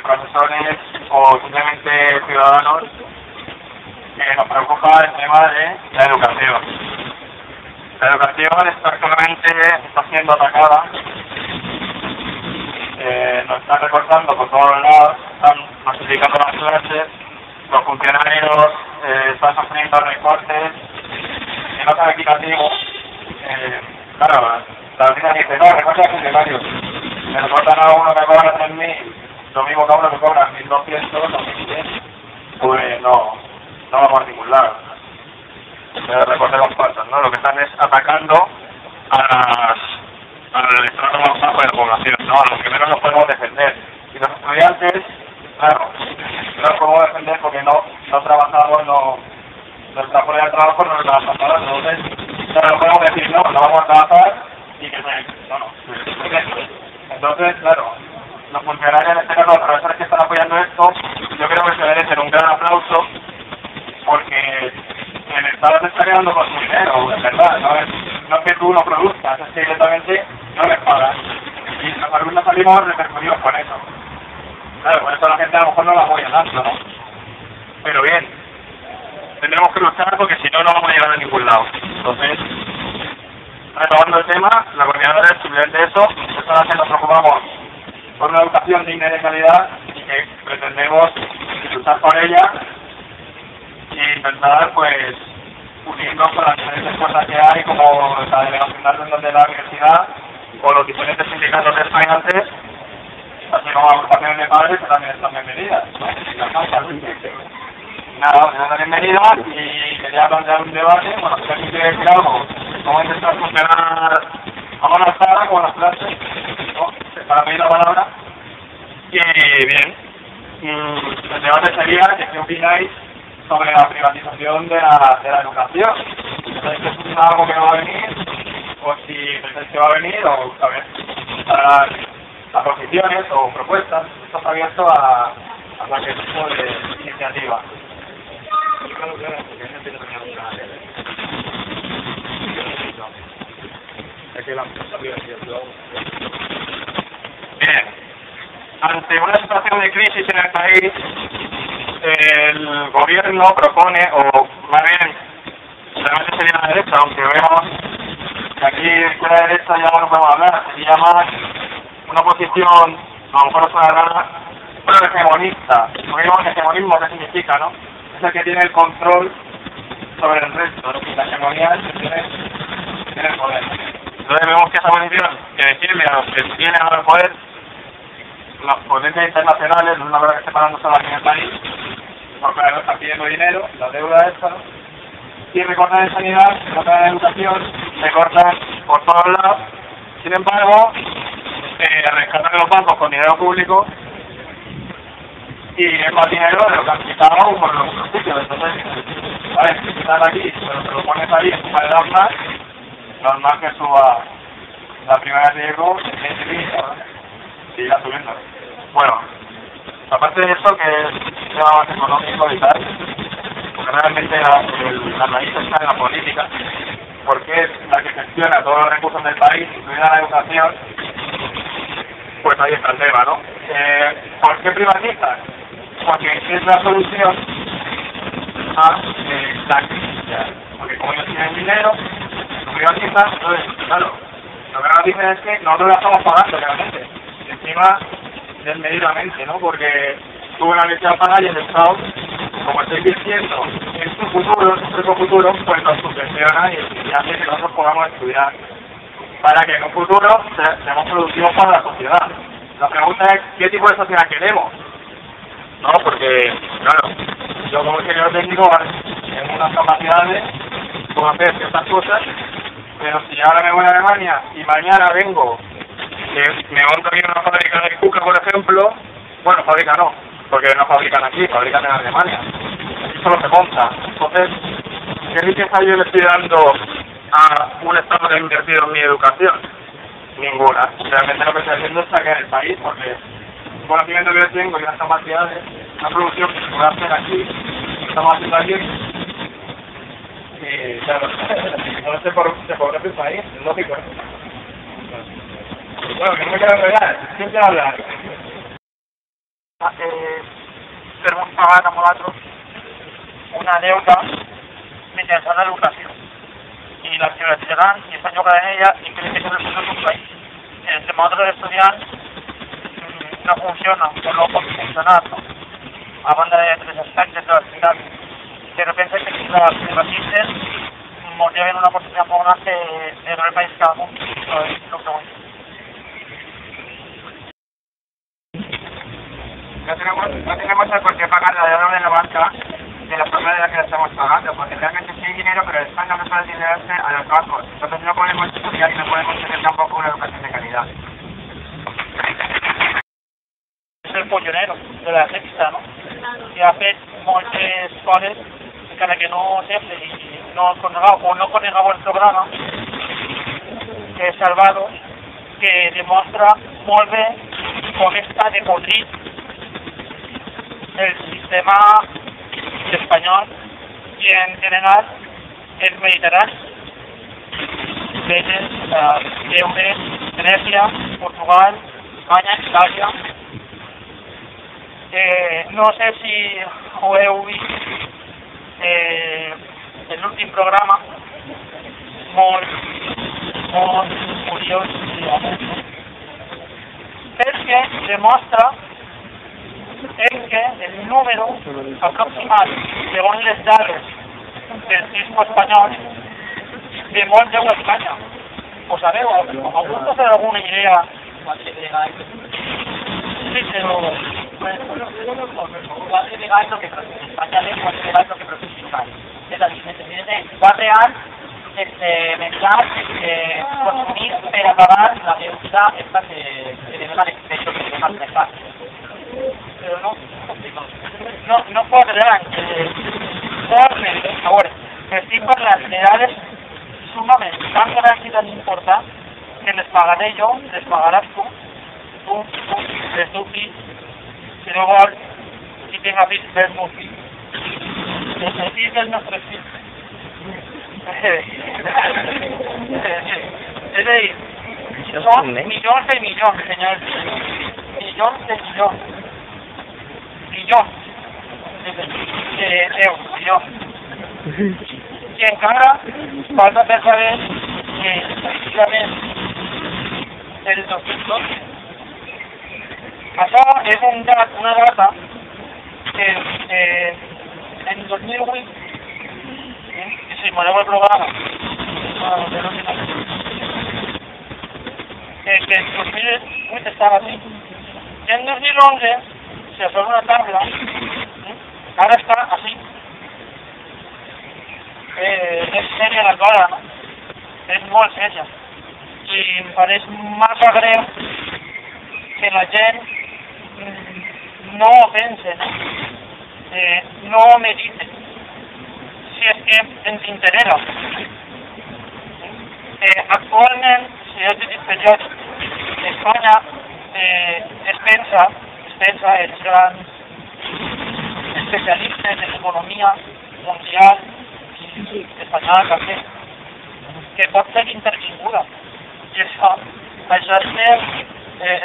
Profesores o simplemente ciudadanos, nos preocupa el tema de la educación. La educación actualmente está siendo atacada, nos están recortando por todos los lados, están masificando las clases, los funcionarios están sufriendo recortes, y no tan equitativo. Claro, la oficina dice, no, recorte a funcionarios, me recortan a uno que cobra 3.000, lo mismo que a uno que cobra 1.200, 2.100, pues no vamos a ningún lado. Recorte los cuartos, ¿no? Lo que están es atacando al estrato más bajo de la población, ¿no? A los que menos nos podemos defender. Y los estudiantes, claro, no nos podemos defender porque no trabajamos, nuestra fuerza de trabajo no nos la pasamos, entonces no podemos decir no vamos a trabajar y que no. Entonces, claro, los funcionarios, en este caso los profesores que están apoyando esto, yo creo que se merecen un gran aplauso porque el Estado te está quedando con su dinero, en verdad, no es que tú no produzcas, es que directamente no les pagas. Y los alumnos salimos repercutidos con eso. Claro, por eso la gente a lo mejor no la apoya tanto, ¿no? Pero bien, tendremos que luchar porque si no, no vamos a llegar a ningún lado. Entonces, retomando el tema, la coordinadora es simplemente eso, nosotros nos preocupamos por una educación digna y de calidad y que pretendemos luchar por ella y intentar pues unirnos con las diferentes fuerzas que hay, como la delegación de la universidad o los diferentes sindicatos de estudiantes, así como agrupaciones de padres que también están bienvenidas. Nada, me dan la bienvenida y quería plantear un debate. Bueno, si alguien quiere decir algo, cómo intentar funcionar a mano alzada con las clases, ¿no? Para pedir la palabra. Y bien, el debate sería que qué opináis sobre la privatización de la educación. ¿Pensáis que es algo que no va a venir? O si pensáis que va a venir, o a ver, a posiciones o propuestas. Esto está abierto a cualquier tipo de iniciativa. Bien, ante una situación de crisis en el país, el gobierno propone, o más bien, realmente sería la derecha, aunque vemos que aquí con la derecha ya no podemos hablar, sería más una posición, a lo mejor es una rara, pero hegemonista. Hegemonismo, ¿qué significa, no? Es el que tiene el control sobre el resto, ¿no? La hegemonía es que tiene el poder. Entonces vemos que esa posición que defiende a los que tienen ahora el poder, las potencias internacionales, no es una verdad que esté parando solo aquí en el país, porque ahora están pidiendo dinero, la deuda esta, ¿no? Y recortan en sanidad, recortan en educación, recortan por todos lados. Sin embargo, rescatan los bancos con dinero público y es más dinero de lo que han quitado por los otros sitios. Entonces, vale, si quitas aquí, pero te lo pones ahí en de normal, normal que suba la primera de riesgo, y irá subiendo. Bueno, aparte de eso, que es tema más económico y tal, porque realmente la raíz está en la política, porque es la que gestiona todos los recursos del país, incluida la educación. Pues ahí está el tema, ¿no? ¿Por qué privatizan? Porque es la solución a la crisis. Porque como ellos tienen dinero, lo privatizan, entonces, claro, lo que nos dicen es que nosotros la estamos pagando realmente. Y encima, desmedidamente, ¿no? Porque tú la universidad paga y el Estado, como estoy diciendo, en su futuro, en su propio futuro, pues nos subvenciona y hace que nosotros podamos estudiar, para que en un futuro seamos productivos para la sociedad. La pregunta es, ¿qué tipo de sociedad queremos? No, porque, claro, yo como ingeniero técnico, vale, tengo unas capacidades, puedo hacer ciertas cosas, pero si ahora me voy a Alemania y mañana vengo, me monto aquí en una fábrica de Kuka, por ejemplo, bueno, fábrica no, porque no fabrican aquí, fabrican en Alemania, aquí solo se monta. Entonces, ¿qué riqueza yo le estoy dando a un Estado que ha invertido en mi educación? Ninguna. Realmente lo que estoy haciendo es sacar el país, porque el conocimiento que yo tengo y las capacidades, una producción que se puede hacer aquí, estamos haciendo aquí, y claro, no se pobre el país, es lógico, ¿eh? Bueno, que no me quiero enredar, ¿quién quiere hablar? Tenemos pagar a nosaltres una deuda mitjançant l'educació. I la privatizaran i estan jugant en ella i creen que és el futur d'un país. El tema dels estudiants no funciona, o no pot funcionar, no? A banda de tres aspectes de l'activitat. Pero pensa que si las privatices nos lleven una posición más grande en el país que algún, lo que voy. No tenemos el por qué pagar la deuda de la banca de la forma de la que la estamos pagando, porque realmente sí hay dinero, pero el Estado no puede dinero a los bancos. Entonces no podemos estudiar y no podemos tener tampoco una educación de calidad. És el pollonero de la sexta, no? Que ha fet moltes coses, encara que no sempre i no conegueu el programa, que és Salvador, que demostra molt bé com està de podrit el sistema espanyol i en general el mediterrani. Veges d'Eures, Grècia, Portugal, Espanya, Itàlia. No sé si ho heu vist en l'últim programa, molt curiós, perquè demostra es que el número aproximat, segons les dades del sismo espanyol, de molts deu a Espanya. Ho sabeu? Algú pot fer alguna idea? Sí, però... 4 vegades el que produeix Espanya és 4 vegades el que produeix Uruguai. És a dir, necessitem 4 anys menjar, consumir per acabar la deuda esta que tenim a l'expresso que tenim al mercat. Però no podran formen, a veure, estic parlant de dades sumament tan grans i tan importants que les pagaré jo, les pagaràs tu, les teus fills, si no vols, si tinc fills dels meus fills, els fills dels nostres fills. És a dir, són milions de milions, senyors. Milions de milions. Milions d'euros, milions. I encara falta per saber que, precisament, el 2012, això és una data que en 2008, si mireu el programa, que en 2008 estava així. I en 2011, si es fa una tabla, ara està així. És sèria la cosa, no? És molt sèria. I em pareix massa greu que la gent no pense, no medite. Si és que ens interessa. Actualment, si és petit periòdic, Espanya es pensa els grans especialistes en economia mundial i espanyola també, que pot ser intervinguda. I això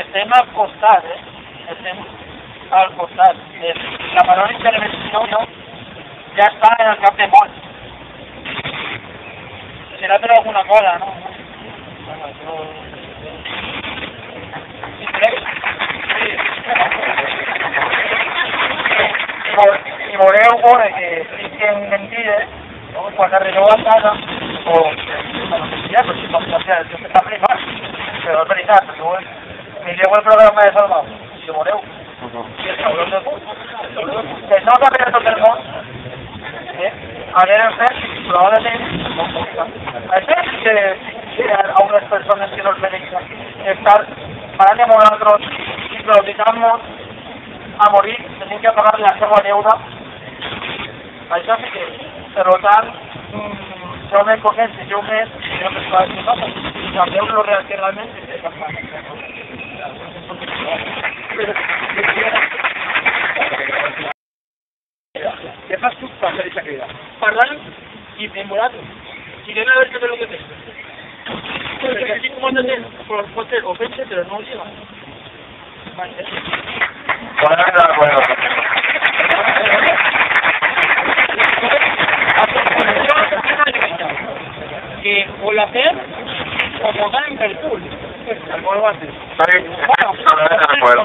estem al costat, estem al costat. La paraula intervenció ja està en el cap de molts. Serà per alguna cosa, no? I voleu veure que diuen mentides quan arribeu a casa o però si pot ser el que està primat, però és veritat, mireu el programa de Salvador, si ho voleu. Que no s'ha tot el món, hagueren fet probablement això que a unes persones que no es mereixen estar parant amb nosaltres i claudicant-nos a morir, tenim que pagar la seva deuda. Això sí que, per tant, sou més conscients que jo més i no que es fa de nosaltres. I sabeu lo real que realment és bastant. Què fas tu per fer aquesta crida? Parlant i demorar-lo. Si anem a veure tot el que tens. Perquè si com de temps, pot ser ofensa, però no ho diga. Bueno, de acuerdo. Que o la hacer o votar en el pool. Algo así. Estoy de acuerdo.